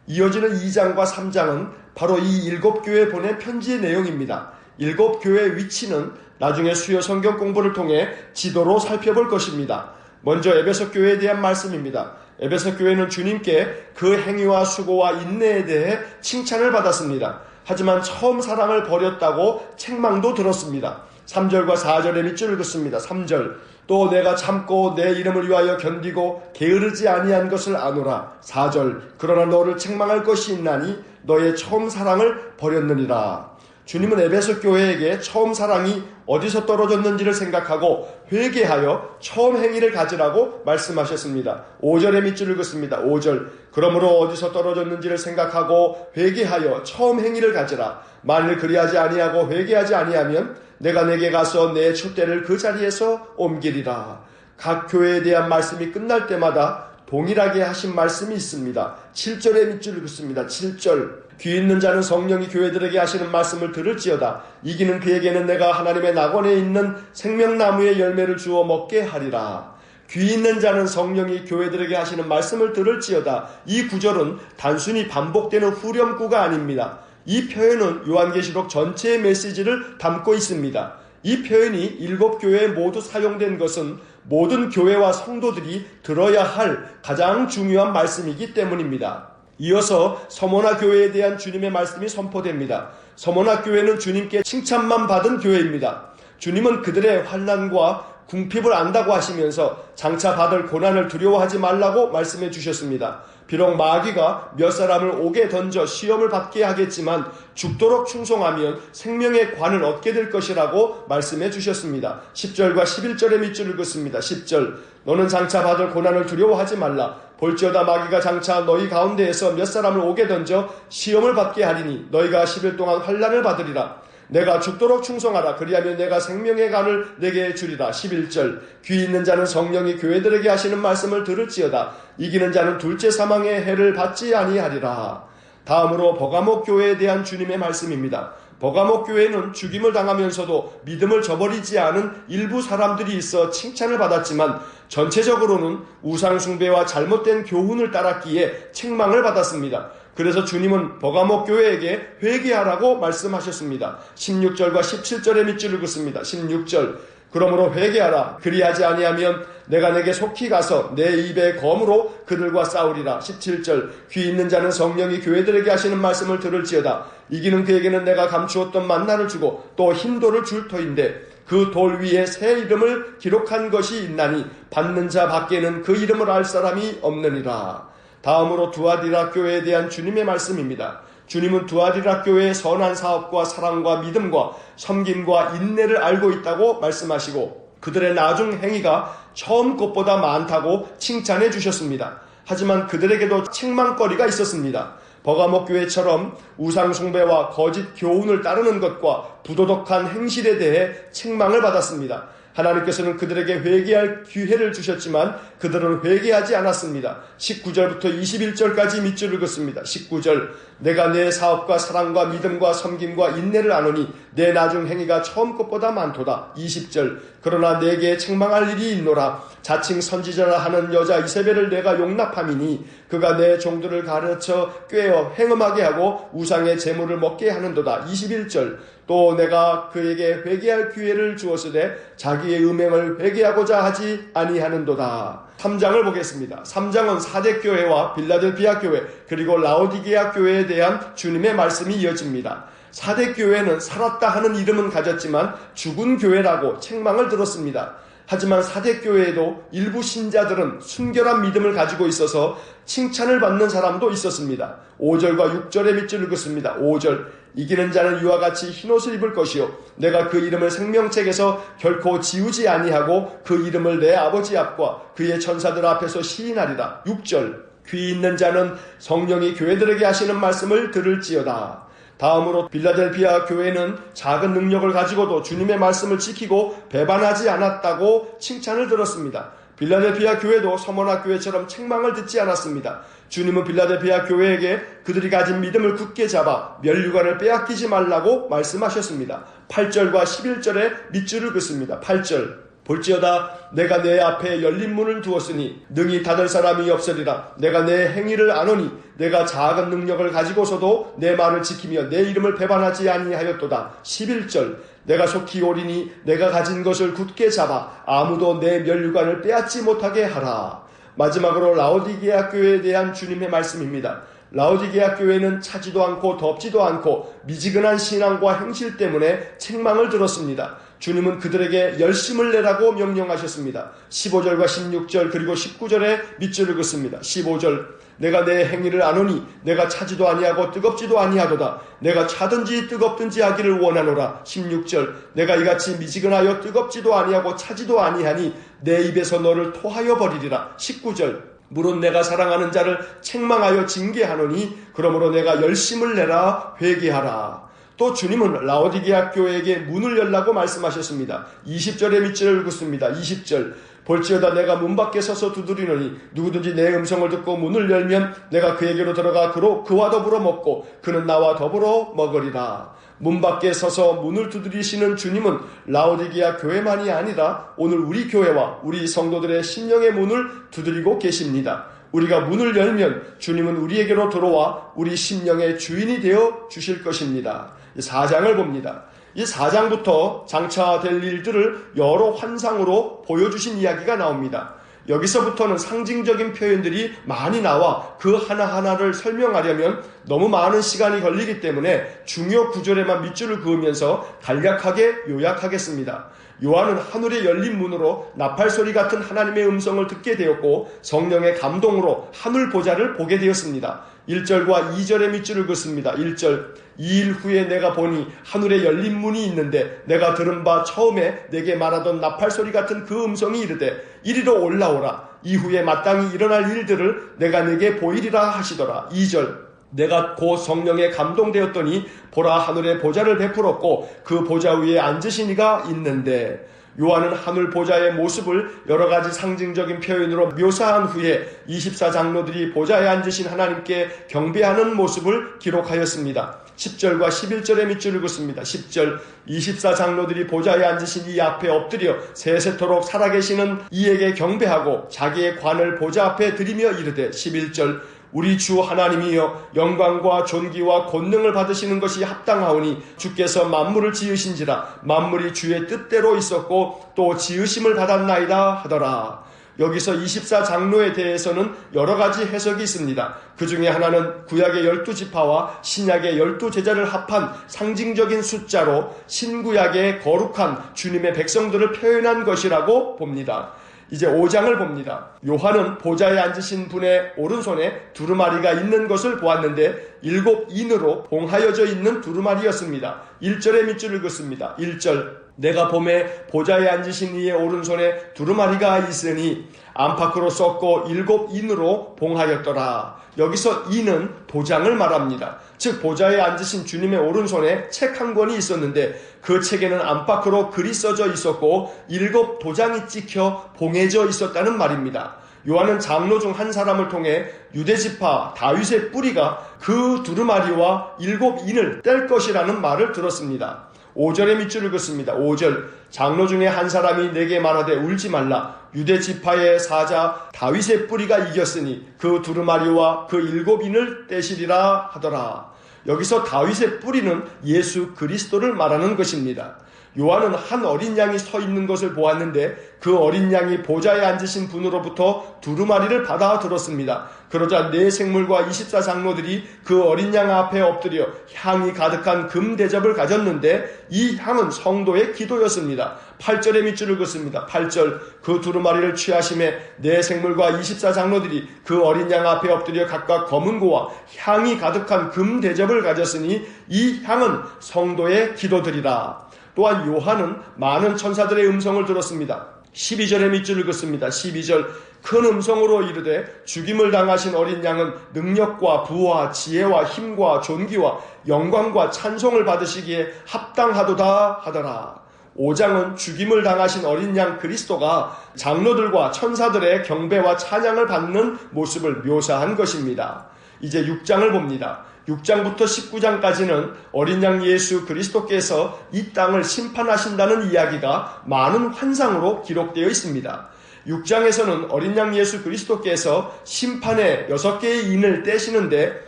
이어지는 2장과 3장은 바로 이 7교회에 보낸 편지의 내용입니다. 7교회의 위치는 나중에 수요 성경 공부를 통해 지도로 살펴볼 것입니다. 먼저 에베소 교회에 대한 말씀입니다. 에베소 교회는 주님께 그 행위와 수고와 인내에 대해 칭찬을 받았습니다. 하지만 처음 사랑을 버렸다고 책망도 들었습니다. 3절과 4절의 밑줄을 긋습니다. 3절 또 내가 참고 내 이름을 위하여 견디고 게으르지 아니한 것을 아노라. 4절 그러나 너를 책망할 것이 있나니 너의 처음 사랑을 버렸느니라. 주님은 에베소 교회에게 처음 사랑이 어디서 떨어졌는지를 생각하고 회개하여 처음 행위를 가지라고 말씀하셨습니다. 5절의 밑줄을 긋습니다. 5절 그러므로 어디서 떨어졌는지를 생각하고 회개하여 처음 행위를 가지라. 만일 그리하지 아니하고 회개하지 아니하면 내가 내게 가서 내 촛대를 그 자리에서 옮기리라. 각 교회에 대한 말씀이 끝날 때마다 동일하게 하신 말씀이 있습니다. 7절의 밑줄을 긋습니다. 7절 귀 있는 자는 성령이 교회들에게 하시는 말씀을 들을지어다. 이기는 그에게는 내가 하나님의 낙원에 있는 생명나무의 열매를 주어 먹게 하리라. 귀 있는 자는 성령이 교회들에게 하시는 말씀을 들을지어다. 이 구절은 단순히 반복되는 후렴구가 아닙니다. 이 표현은 요한계시록 전체의 메시지를 담고 있습니다. 이 표현이 7교회에 모두 사용된 것은 모든 교회와 성도들이 들어야 할 가장 중요한 말씀이기 때문입니다. 이어서 서모나 교회에 대한 주님의 말씀이 선포됩니다. 서모나 교회는 주님께 칭찬만 받은 교회입니다. 주님은 그들의 환난과 궁핍을 안다고 하시면서 장차 받을 고난을 두려워하지 말라고 말씀해 주셨습니다. 비록 마귀가 몇 사람을 옥에 던져 시험을 받게 하겠지만 죽도록 충성하면 생명의 관을 얻게 될 것이라고 말씀해 주셨습니다. 10절과 11절의 밑줄을 긋습니다. 10절 너는 장차 받을 고난을 두려워하지 말라. 볼지어다 마귀가 장차 너희 가운데에서 몇 사람을 옥에 던져 시험을 받게 하리니 너희가 10일 동안 환난을 받으리라. 내가 죽도록 충성하라. 그리하면 내가 생명의 간을 내게 주리라. 11절 귀 있는 자는 성령이 교회들에게 하시는 말씀을 들을지어다. 이기는 자는 둘째 사망의 해를 받지 아니하리라. 다음으로 버가모 교회에 대한 주님의 말씀입니다. 버가모 교회는 죽임을 당하면서도 믿음을 저버리지 않은 일부 사람들이 있어 칭찬을 받았지만 전체적으로는 우상숭배와 잘못된 교훈을 따랐기에 책망을 받았습니다. 그래서 주님은 버가모 교회에게 회개하라고 말씀하셨습니다. 16절과 17절의 밑줄을 긋습니다. 16절, 그러므로 회개하라. 그리하지 아니하면 내가 내게 속히 가서 내 입의 검으로 그들과 싸우리라. 17절, 귀 있는 자는 성령이 교회들에게 하시는 말씀을 들을지어다. 이기는 그에게는 내가 감추었던 만나를 주고 또 흰돌을 줄 터인데 그 돌 위에 새 이름을 기록한 것이 있나니 받는 자 밖에는 그 이름을 알 사람이 없느니라. 다음으로 두아디라 교회에 대한 주님의 말씀입니다. 주님은 두아디라 교회의 선한 사업과 사랑과 믿음과 섬김과 인내를 알고 있다고 말씀하시고 그들의 나중 행위가 처음 것보다 많다고 칭찬해 주셨습니다. 하지만 그들에게도 책망거리가 있었습니다. 버가모 교회처럼 우상숭배와 거짓 교훈을 따르는 것과 부도덕한 행실에 대해 책망을 받았습니다. 하나님께서는 그들에게 회개할 기회를 주셨지만 그들은 회개하지 않았습니다. 19절부터 21절까지 밑줄을 긋습니다. 19절, 내가 내 사업과 사랑과 믿음과 섬김과 인내를 아노니 내 나중 행위가 처음 것보다 많도다. 20절, 그러나 내게 책망할 일이 있노라. 자칭 선지자라 하는 여자 이세벨을 내가 용납함이니 그가 내 종들을 가르쳐 꾀어 행음하게 하고 우상의 재물을 먹게 하는도다. 21절, 또 내가 그에게 회개할 기회를 주었으되 자기의 음행을 회개하고자 하지 아니하는도다. 3장을 보겠습니다. 3장은 사대교회와 빌라델피아 교회 그리고 라오디게아 교회에 대한 주님의 말씀이 이어집니다. 사대교회는 살았다 하는 이름은 가졌지만 죽은 교회라고 책망을 들었습니다. 하지만 사대교회에도 일부 신자들은 순결한 믿음을 가지고 있어서 칭찬을 받는 사람도 있었습니다. 5절과 6절의 밑줄을 긋습니다. 5절, 이기는 자는 이와 같이 흰옷을 입을 것이요 내가 그 이름을 생명책에서 결코 지우지 아니하고 그 이름을 내 아버지 앞과 그의 천사들 앞에서 시인하리라. 6절, 귀 있는 자는 성령이 교회들에게 하시는 말씀을 들을지어다. 다음으로 빌라델피아 교회는 작은 능력을 가지고도 주님의 말씀을 지키고 배반하지 않았다고 칭찬을 들었습니다. 빌라델피아 교회도 서머나 교회처럼 책망을 듣지 않았습니다. 주님은 빌라델피아 교회에게 그들이 가진 믿음을 굳게 잡아 면류관을 빼앗기지 말라고 말씀하셨습니다. 8절과 11절에 밑줄을 긋습니다. 8절, 볼지어다 내가 내 앞에 열린 문을 두었으니 능히 닫을 사람이 없으리라. 내가 내 행위를 아노니 내가 작은 능력을 가지고서도 내 말을 지키며 내 이름을 배반하지 아니하였도다. 11절, 내가 속히 오리니 내가 가진 것을 굳게 잡아 아무도 내 면류관을 빼앗지 못하게 하라. 마지막으로 라오디게아 교회에 대한 주님의 말씀입니다. 라오디게아 교회는 차지도 않고 덥지도 않고 미지근한 신앙과 행실 때문에 책망을 들었습니다. 주님은 그들에게 열심을 내라고 명령하셨습니다. 15절과 16절 그리고 19절에 밑줄을 긋습니다. 15절, 내가 내 행위를 아노니 내가 차지도 아니하고 뜨겁지도 아니하도다. 내가 차든지 뜨겁든지 하기를 원하노라. 16절, 내가 이같이 미지근하여 뜨겁지도 아니하고 차지도 아니하니 내 입에서 너를 토하여 버리리라. 19절, 물은 내가 사랑하는 자를 책망하여 징계하노니 그러므로 내가 열심을 내라 회개하라. 또 주님은 라오디게아 교회에게 문을 열라고 말씀하셨습니다. 20절의 밑줄을 긋습니다. 20절, 볼지어다 내가 문 밖에 서서 두드리노니 누구든지 내 음성을 듣고 문을 열면 내가 그에게로 들어가 그와 더불어 먹고 그는 나와 더불어 먹으리라. 문 밖에 서서 문을 두드리시는 주님은 라오디게아 교회만이 아니라 오늘 우리 교회와 우리 성도들의 심령의 문을 두드리고 계십니다. 우리가 문을 열면 주님은 우리에게로 들어와 우리 심령의 주인이 되어 주실 것입니다. 4장을 봅니다. 이 4장부터 장차 될 일들을 여러 환상으로 보여주신 이야기가 나옵니다. 여기서부터는 상징적인 표현들이 많이 나와 그 하나하나를 설명하려면 너무 많은 시간이 걸리기 때문에 중요 구절에만 밑줄을 그으면서 간략하게 요약하겠습니다. 요한은 하늘의 열린 문으로 나팔소리 같은 하나님의 음성을 듣게 되었고 성령의 감동으로 하늘 보좌를 보게 되었습니다. 1절과 2절의 밑줄을 긋습니다. 1절, 2일 후에 내가 보니 하늘에 열린 문이 있는데 내가 들은 바 처음에 내게 말하던 나팔소리 같은 그 음성이 이르되 이리로 올라오라. 이후에 마땅히 일어날 일들을 내가 내게 보이리라 하시더라. 2절, 내가 곧 성령에 감동되었더니 보라 하늘에 보좌를 베풀었고 그 보좌 위에 앉으신 이가 있는데 요한은 하늘 보좌의 모습을 여러 가지 상징적인 표현으로 묘사한 후에 24장로들이 보좌에 앉으신 하나님께 경배하는 모습을 기록하였습니다. 10절과 11절의 밑줄을 긋습니다. 10절 24장로들이 보좌에 앉으신 이 앞에 엎드려 세세토록 살아계시는 이에게 경배하고 자기의 관을 보좌 앞에 드리며 이르되 11절 우리 주 하나님이여 영광과 존귀와 권능을 받으시는 것이 합당하오니 주께서 만물을 지으신지라 만물이 주의 뜻대로 있었고 또 지으심을 받았나이다 하더라. 여기서 24장로에 대해서는 여러 가지 해석이 있습니다. 그 중에 하나는 구약의 12지파와 신약의 12제자를 합한 상징적인 숫자로 신구약의 거룩한 주님의 백성들을 표현한 것이라고 봅니다. 이제 5장을 봅니다. 요한은 보좌에 앉으신 분의 오른손에 두루마리가 있는 것을 보았는데 7인으로 봉하여져 있는 두루마리였습니다. 1절의 밑줄을 긋습니다. 1절 내가 봄에 보좌에 앉으신 이의 오른손에 두루마리가 있으니 안팎으로 썩고 7인으로 봉하였더라. 여기서 이는 도장을 말합니다. 즉 보좌에 앉으신 주님의 오른손에 책 한 권이 있었는데 그 책에는 안팎으로 글이 써져 있었고 7 도장이 찍혀 봉해져 있었다는 말입니다. 요한은 장로 중 한 사람을 통해 유대지파 다윗의 뿌리가 그 두루마리와 7인을 뗄 것이라는 말을 들었습니다. 5절의 밑줄을 긋습니다. 5절 장로 중에 한 사람이 내게 말하되 울지 말라. 유대지파의 사자 다윗의 뿌리가 이겼으니 그 두루마리와 그 7인을 떼시리라 하더라. 여기서 다윗의 뿌리는 예수 그리스도를 말하는 것입니다. 요한은 한 어린 양이 서 있는 것을 보았는데 그 어린 양이 보좌에 앉으신 분으로부터 두루마리를 받아 들었습니다. 그러자 네 생물과 24장로들이 그 어린 양 앞에 엎드려 향이 가득한 금 대접을 가졌는데 이 향은 성도의 기도였습니다. 8절의 밑줄을 긋습니다. 8절 그 두루마리를 취하심에 네 생물과 24장로들이 그 어린 양 앞에 엎드려 각각 검은 고와 향이 가득한 금 대접을 가졌으니 이 향은 성도의 기도들이라. 또한 요한은 많은 천사들의 음성을 들었습니다. 12절의 밑줄을 긋습니다. 12절 큰 음성으로 이르되 죽임을 당하신 어린 양은 능력과 부와 지혜와 힘과 존귀와 영광과 찬송을 받으시기에 합당하도다 하더라. 5장은 죽임을 당하신 어린 양 그리스도가 장로들과 천사들의 경배와 찬양을 받는 모습을 묘사한 것입니다. 이제 6장을 봅니다. 6장부터 19장까지는 어린 양 예수 그리스도께서 이 땅을 심판하신다는 이야기가 많은 환상으로 기록되어 있습니다. 6장에서는 어린 양 예수 그리스도께서 심판의 6개의 인을 떼시는데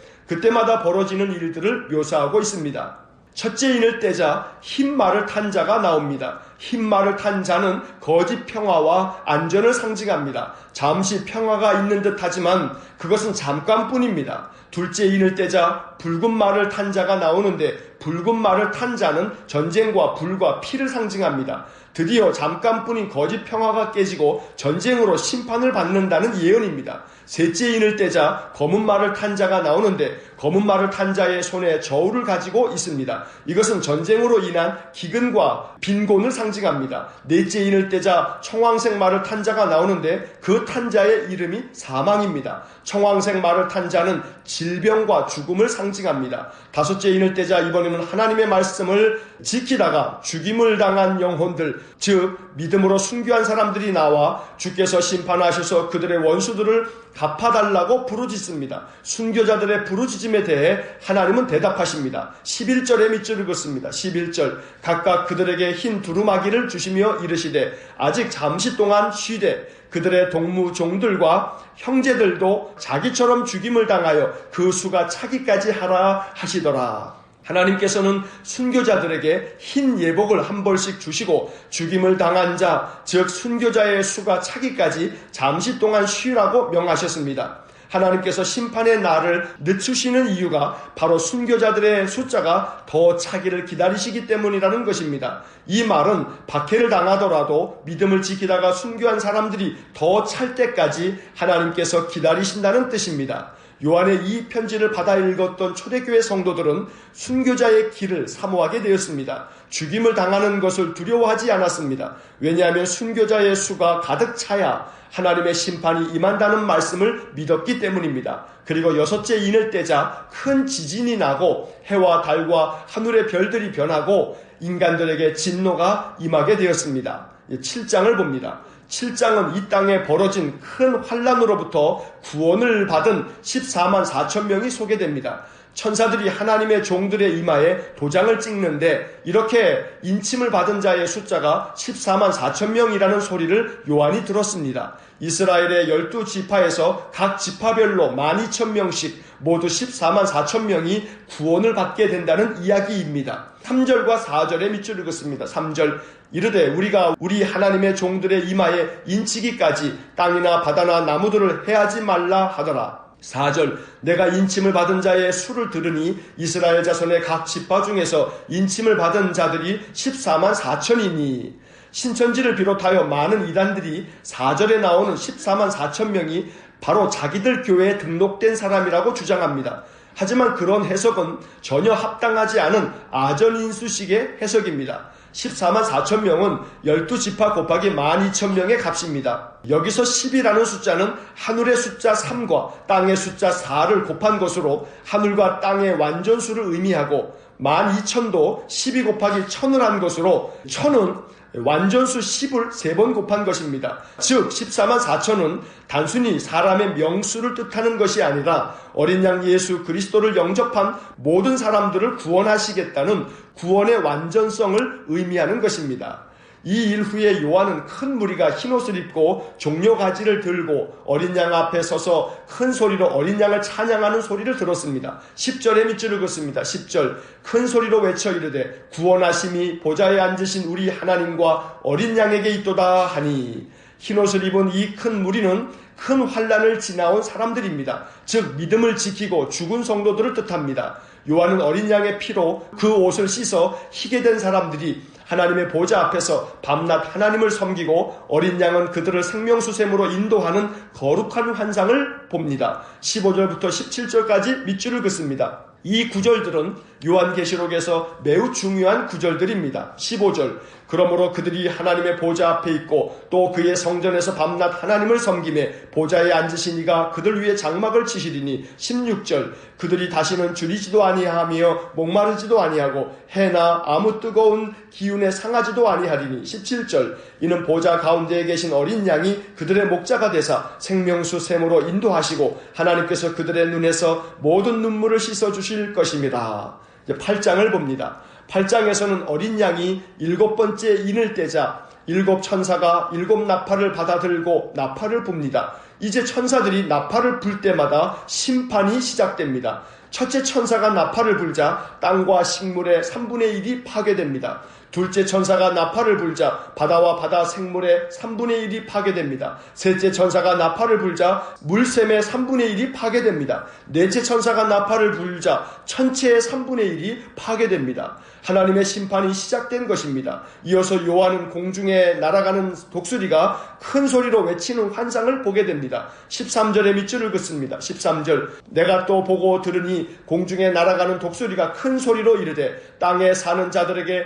그때마다 벌어지는 일들을 묘사하고 있습니다. 첫째 인을 떼자 흰 말을 탄 자가 나옵니다. 흰 말을 탄 자는 거짓 평화와 안전을 상징합니다. 잠시 평화가 있는 듯 하지만 그것은 잠깐뿐입니다. 둘째 인을 떼자 붉은 말을 탄 자가 나오는데 붉은 말을 탄 자는 전쟁과 불과 피를 상징합니다. 드디어 잠깐뿐인 거짓 평화가 깨지고 전쟁으로 심판을 받는다는 예언입니다. 셋째 인을 떼자 검은 말을 탄 자가 나오는데 검은 말을 탄 자의 손에 저울을 가지고 있습니다. 이것은 전쟁으로 인한 기근과 빈곤을 상징합니다. 넷째 인을 떼자 청황색 말을 탄 자가 나오는데 그 탄 자의 이름이 사망입니다. 청황색 말을 탄 자는 질병과 죽음을 상징합니다. 다섯째 인을 떼자 이번에는 하나님의 말씀을 지키다가 죽임을 당한 영혼들, 즉 믿음으로 순교한 사람들이 나와 주께서 심판하셔서 그들의 원수들을 갚아달라고 부르짖습니다. 순교자들의 부르짖음에 대해 하나님은 대답하십니다. 11절의 밑줄을 긋습니다. 11절 각각 그들에게 흰 두루마기를 주시며 이르시되 아직 잠시 동안 쉬되 그들의 동무종들과 형제들도 자기처럼 죽임을 당하여 그 수가 차기까지 하라 하시더라. 하나님께서는 순교자들에게 흰 예복을 한 벌씩 주시고 죽임을 당한 자, 즉 순교자의 수가 차기까지 잠시 동안 쉬라고 명하셨습니다. 하나님께서 심판의 날을 늦추시는 이유가 바로 순교자들의 숫자가 더 차기를 기다리시기 때문이라는 것입니다. 이 말은 박해를 당하더라도 믿음을 지키다가 순교한 사람들이 더 찰 때까지 하나님께서 기다리신다는 뜻입니다. 요한의 이 편지를 받아 읽었던 초대교회 성도들은 순교자의 길을 사모하게 되었습니다. 죽임을 당하는 것을 두려워하지 않았습니다. 왜냐하면 순교자의 수가 가득 차야 하나님의 심판이 임한다는 말씀을 믿었기 때문입니다. 그리고 여섯째 인을 떼자 큰 지진이 나고 해와 달과 하늘의 별들이 변하고 인간들에게 진노가 임하게 되었습니다. 7장을 봅니다. 7장은 이 땅에 벌어진 큰 환란으로부터 구원을 받은 14만 4천 명이 소개됩니다. 천사들이 하나님의 종들의 이마에 도장을 찍는데 이렇게 인침을 받은 자의 숫자가 14만 4천 명이라는 소리를 요한이 들었습니다. 이스라엘의 12지파에서 각 지파별로 12,000명씩 모두 14만 4천 명이 구원을 받게 된다는 이야기입니다. 3절과 4절에 밑줄 읽었습니다. 3절 이르되 우리가 우리 하나님의 종들의 이마에 인치기까지 땅이나 바다나 나무들을 해하지 말라 하더라. 4절 내가 인침을 받은 자의 수를 들으니 이스라엘 자손의 각 지파 중에서 인침을 받은 자들이 14만 4천이니 신천지를 비롯하여 많은 이단들이 4절에 나오는 14만 4천 명이 바로 자기들 교회에 등록된 사람이라고 주장합니다. 하지만 그런 해석은 전혀 합당하지 않은 아전인수식의 해석입니다. 14만 4천 명은 12지파 곱하기 12,000명의 값입니다. 여기서 10이라는 숫자는 하늘의 숫자 3과 땅의 숫자 4를 곱한 것으로 하늘과 땅의 완전수를 의미하고 12,000도 12 곱하기 1000을 한 것으로 1000은 완전수 10을 3번 곱한 것입니다. 즉 14만 4천은 단순히 사람의 명수를 뜻하는 것이 아니라 어린 양 예수 그리스도를 영접한 모든 사람들을 구원하시겠다는 구원의 완전성을 의미하는 것입니다. 이 일 후에 요한은 큰 무리가 흰옷을 입고 종려가지를 들고 어린 양 앞에 서서 큰 소리로 어린 양을 찬양하는 소리를 들었습니다. 10절에 밑줄 읽었습니다. 10절 큰 소리로 외쳐 이르되 구원하심이 보좌에 앉으신 우리 하나님과 어린 양에게 있도다 하니 흰옷을 입은 이 큰 무리는 큰 환난을 지나온 사람들입니다. 즉 믿음을 지키고 죽은 성도들을 뜻합니다. 요한은 어린 양의 피로 그 옷을 씻어 희게 된 사람들이 하나님의 보좌 앞에서 밤낮 하나님을 섬기고 어린 양은 그들을 생명수샘으로 인도하는 거룩한 환상을 봅니다. 15절부터 17절까지 밑줄을 긋습니다. 이 구절들은 요한계시록에서 매우 중요한 구절들입니다. 15절 그러므로 그들이 하나님의 보좌 앞에 있고 또 그의 성전에서 밤낮 하나님을 섬기매 보좌에 앉으신 이가 그들 위에 장막을 치시리니 16절 그들이 다시는 줄이지도 아니하며 목마르지도 아니하고 해나 아무 뜨거운 기운에 상하지도 아니하리니 17절 이는 보좌 가운데에 계신 어린 양이 그들의 목자가 되사 생명수 샘으로 인도하시고 하나님께서 그들의 눈에서 모든 눈물을 씻어주실 것입니다. 이제 8장을 봅니다. 8장에서는 어린 양이 7번째 인을 떼자 7 천사가 7 나팔을 받아들고 나팔을 붑니다. 이제 천사들이 나팔을 불 때마다 심판이 시작됩니다. 첫째 천사가 나팔을 불자 땅과 식물의 3분의 1이 파괴됩니다. 둘째 천사가 나팔을 불자 바다와 바다 생물의 3분의 1이 파괴됩니다. 셋째 천사가 나팔을 불자 물샘의 3분의 1이 파괴됩니다. 넷째 천사가 나팔을 불자 천체의 3분의 1이 파괴됩니다. 하나님의 심판이 시작된 것입니다. 이어서 요한은 공중에 날아가는 독수리가 큰 소리로 외치는 환상을 보게 됩니다. 13절에 밑줄을 긋습니다. 13절 내가 또 보고 들으니 공중에 날아가는 독수리가 큰 소리로 이르되 땅에 사는 자들에게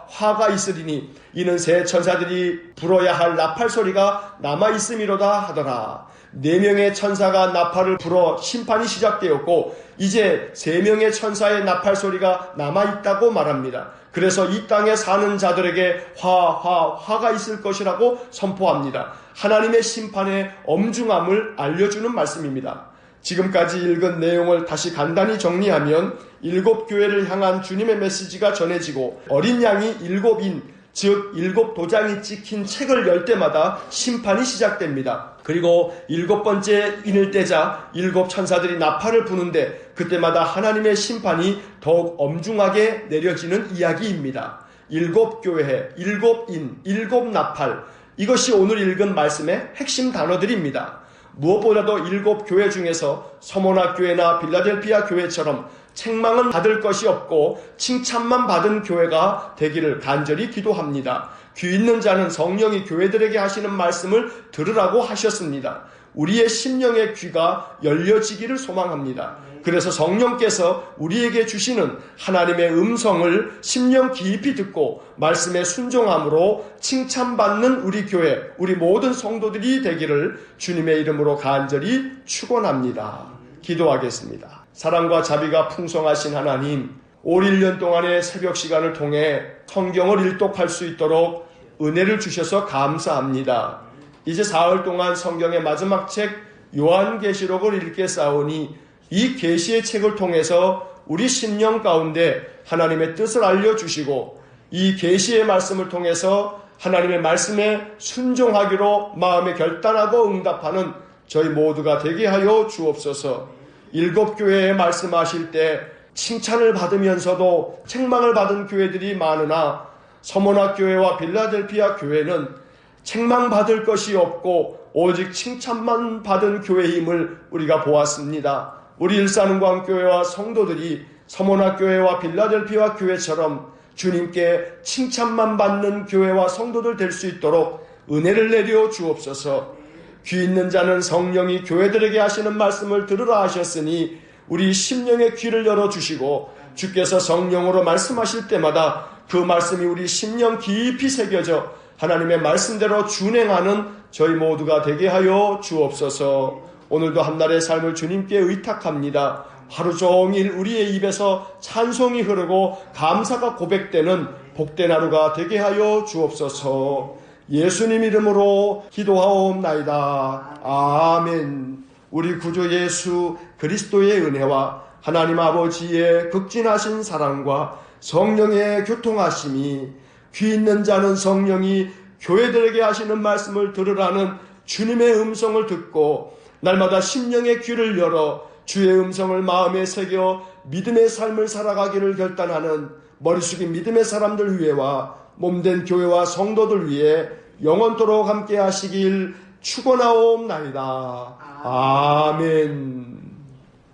화가 있으리니 이는 새 천사들이 불어야 할 나팔 소리가 남아있음이로다 하더라. 4명의 천사가 나팔을 불어 심판이 시작되었고 이제 3명의 천사의 나팔 소리가 남아있다고 말합니다. 그래서 이 땅에 사는 자들에게 화가 있을 것이라고 선포합니다. 하나님의 심판의 엄중함을 알려주는 말씀입니다. 지금까지 읽은 내용을 다시 간단히 정리하면 7 교회를 향한 주님의 메시지가 전해지고 어린 양이 7인 즉 7 도장이 찍힌 책을 열 때마다 심판이 시작됩니다. 그리고 7번째 인을 떼자 7 천사들이 나팔을 부는데 그때마다 하나님의 심판이 더욱 엄중하게 내려지는 이야기입니다. 7 교회, 7 인, 7 나팔 이것이 오늘 읽은 말씀의 핵심 단어들입니다. 무엇보다도 7 교회 중에서 서모나 교회나 빌라델피아 교회처럼 책망은 받을 것이 없고 칭찬만 받은 교회가 되기를 간절히 기도합니다. 귀 있는 자는 성령이 교회들에게 하시는 말씀을 들으라고 하셨습니다. 우리의 심령의 귀가 열려지기를 소망합니다. 그래서 성령께서 우리에게 주시는 하나님의 음성을 심령 깊이 듣고 말씀에 순종함으로 칭찬받는 우리 교회, 우리 모든 성도들이 되기를 주님의 이름으로 간절히 축원합니다. 기도하겠습니다. 사랑과 자비가 풍성하신 하나님, 올 1년 동안의 새벽 시간을 통해 성경을 일독할 수 있도록 은혜를 주셔서 감사합니다. 이제 사흘 동안 성경의 마지막 책 요한계시록을 읽겠사오니 이 계시의 책을 통해서 우리 심령 가운데 하나님의 뜻을 알려주시고 이 계시의 말씀을 통해서 하나님의 말씀에 순종하기로 마음에 결단하고 응답하는 저희 모두가 되게 하여 주옵소서. 일곱 교회에 말씀하실 때 칭찬을 받으면서도 책망을 받은 교회들이 많으나 서머나 교회와 빌라델피아 교회는 책망받을 것이 없고 오직 칭찬만 받은 교회임을 우리가 보았습니다. 우리 일산은광교회와 성도들이 서머나 교회와 빌라델피아 교회처럼 주님께 칭찬만 받는 교회와 성도들 될 수 있도록 은혜를 내려 주옵소서. 귀 있는 자는 성령이 교회들에게 하시는 말씀을 들으라 하셨으니 우리 심령의 귀를 열어주시고 주께서 성령으로 말씀하실 때마다 그 말씀이 우리 심령 깊이 새겨져 하나님의 말씀대로 준행하는 저희 모두가 되게 하여 주옵소서. 오늘도 한날의 삶을 주님께 의탁합니다. 하루 종일 우리의 입에서 찬송이 흐르고 감사가 고백되는 복된 하루가 되게 하여 주옵소서. 예수님 이름으로 기도하옵나이다. 아멘. 우리 구주 예수 그리스도의 은혜와 하나님 아버지의 극진하신 사랑과 성령의 교통하심이 귀 있는 자는 성령이 교회들에게 하시는 말씀을 들으라는 주님의 음성을 듣고 날마다 심령의 귀를 열어 주의 음성을 마음에 새겨 믿음의 삶을 살아가기를 결단하는 머리 숙인 믿음의 사람들 위해와 몸된 교회와 성도들 위해 영원토록 함께 하시길 축원하옵나이다. 아멘.